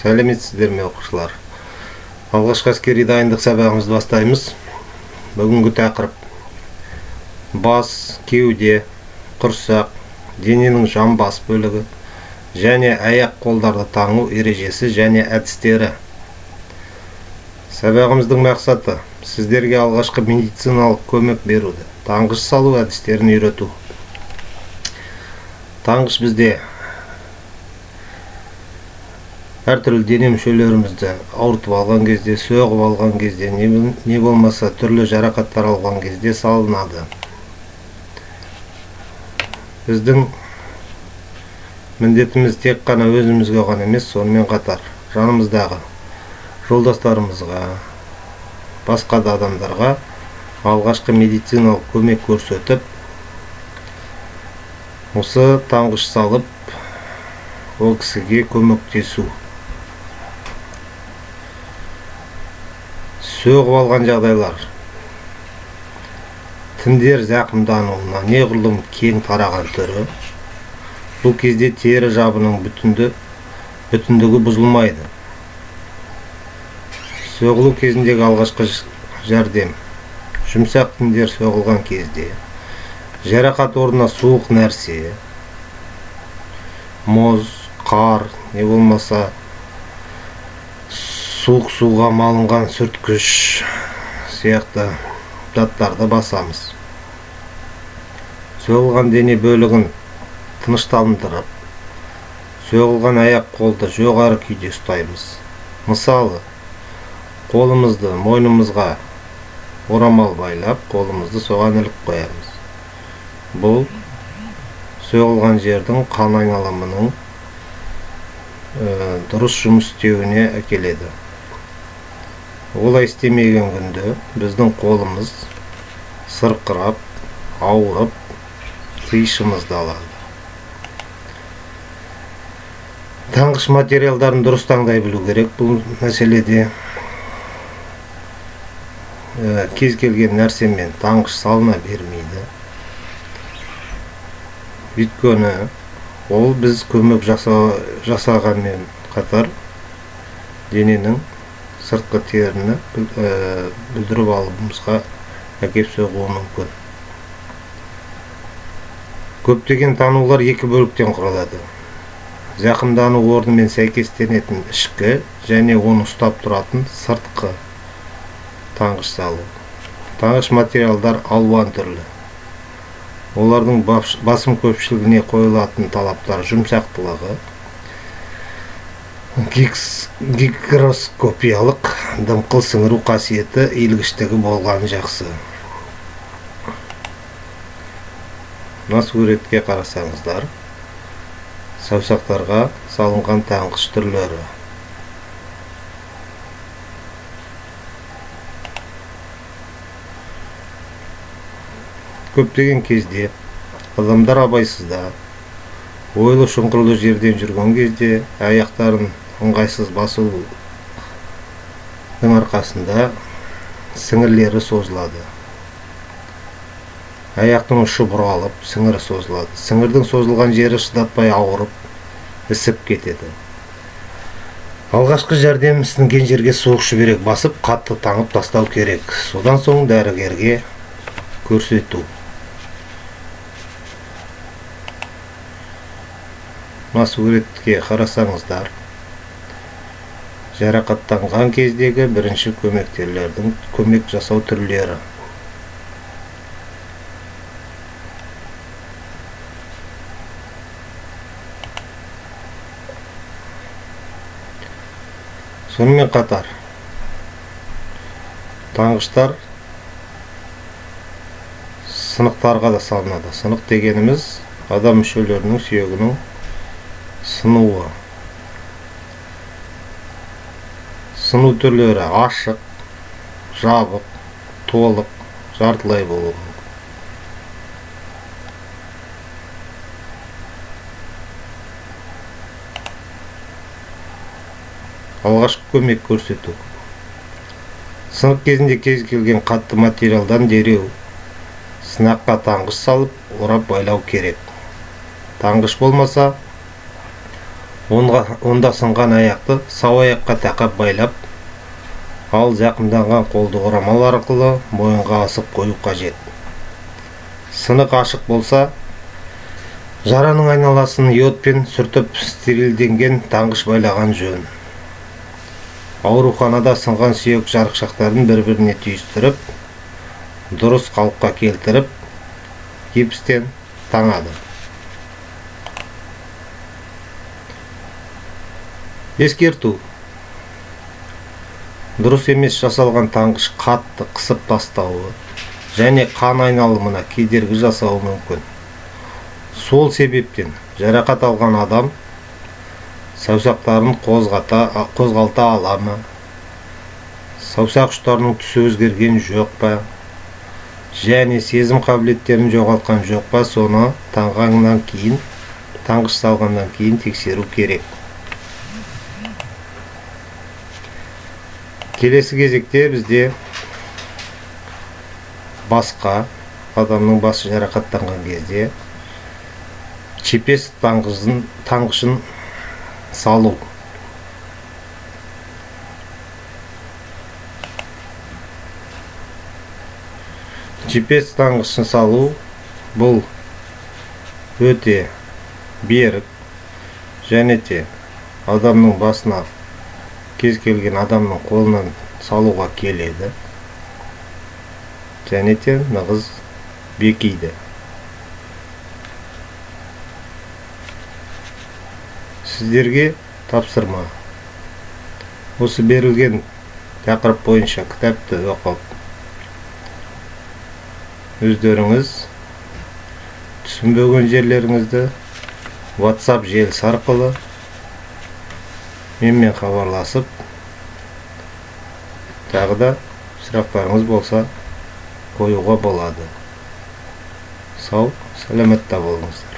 Сәлеметсіздер ме оқушылар? Алғашқы әскери дайындық сабағымызды бастаймыз. Бүгінгі тақырып бас, кеуде, құрсақ, дененің жамбас бөлігі және аяқ-қолдарды таңу ережесі және әдістері. Сабағымыздың мақсаты сіздерге алғашқы медициналық көмек беруді, таңғыш салу әдістерін үйрету. Таңғыш бізде әртүрлі дене мүшелерімізді ауыртып алған кезде, соғып алған кезде, не болмаса түрлі жарақаттар алған кезде салынады. Біздің міндетіміз тек қана өзімізге ғана емес, сонымен қатар жанымыздағы жолдастарымызға, басқа да адамдарға алғашқы медициналық көмек көрсетіп, осы таңғыш салып, ол кісіге көмектесу. Соғып алған жағдайлар, тіндер зақымдануына неғұрлым кең тараған түрі. Бұл кезде тері жабының бүтіндігі бұзылмайды. Соғылу кезіндегі алғашқы жәрдем. Жұмсақ тіндер соғылған кезде жарақат орнына суық нәрсе, мұз, қар, не болмаса суық суға малынған сүрткіш сияқты заттарды басамыз. Соғылған дене бөлігін тыныштандырып, соғылған аяқ-қолды жоғары күйде ұстаймыз. Мысалы, қолымызды мойнымызға орамал байлап, қолымызды соған іліп қоямыз. Бұл соғылған жердің қан айналымының дұрыс жұмыс істеуіне әкеледі. Олай істемеген күнде біздің қолымыз сырқырап, ауырып, қиышымызды алады. Таңғыш материалдарын дұрыс таңдай білу керек. Бұл мәселеде кез келген нәрсемен таңғыш салына бермейді. Өйткені ол біз көмек жасағанмен қатар дененің сыртқы теріні бүлдіріп алуымызға әкеп соғуы мүмкін. Көптеген танулар екі бөліктен құралады. Зақымдану орнымен сәйкестенетін ішкі және оны ұстап тұратын сыртқы таңғыш салу. Таңғыш материалдар алуан түрлі. Олардың басым көпшілігіне қойылатын талаптар жұмсақтылығы, гигроскопиялық дымқыл сіңіру қасиеті, иілгіштігі болғаны жақсы. Мына суретке қарасаңыздар, саусақтарға салынған таңғыш түрлері. Көптеген кезде адамдар абайсызда, ойлы шұңқырлы жерден жүрген кезде аяқтарын ыңғайсыз басудың арқасында сіңірлері созылады. Аяқтың ұшы бұралып, сіңірі созылады. Сіңірдің созылған жері шыдатпай ауырып, ісіп кетеді. Алғашқы жәрдем ісінген жерге суық шүберек басып, қатты таңып тастау керек. Содан соң дәрігерге көрсету. Мына суретке қарасаңыздар, жарақаттанған кездегі бірінші көмектерлердің көмек жасау түрлері. Сонымен қатар, таңғыштар сынықтарға да салынады. Сынық дегеніміз адам мүшелерінің сүйегінің сынуы. Сыну түрлері ашық, жабық, толық, жартылай болуы мүмкін. Алғашқы көмек көрсету. Сынық кезінде кез келген қатты материалдан дереу сынаққа таңғыш салып, орап байлау керек. Таңғыш болмаса, Онда сынған аяқты сау аяққа тақап байлап, ал зақымданған қолды орамал арқылы мойынға асып қою қажет. Сынық ашық болса, жараның айналасын йодпен сүртіп стерилденген таңғыш байлаған жөн. Ауруханада сынған сүйек жарықшақтарын бір-біріне түйістіріп, дұрыс қалыпқа келтіріп, гипстен таңады. Ескерту: дұрыс емес жасалған таңғыш қатты қысып тастауы және қан айналымына кедергі жасауы мүмкін. Сол себептен жарақат алған адам саусақтарын қозғалта ала ма, саусақ ұштарының түсі өзгерген жоқ па, және сезім қабілеттерін жоғалтқан жоқ па, соны таңғыш салғаннан кейін тексеру керек. Келесі кезекте бізде басқа адамның басы жарақаттанған кезде чепес таңғышын салу. Чепес таңғышын салу бұл өте берік және де адамның басына кез келген адамның қолынан салуға келеді және де нығыз бекиді. Сіздерге тапсырма: осы берілген тақырып бойынша кітапты оқып, өздеріңіз түсінбеген жерлеріңізді WhatsApp желісі арқылы менімен хабарласып, тағы да сұрақтарыңыз болса қоюға болады. Сау, сәлеметте болыңыздар.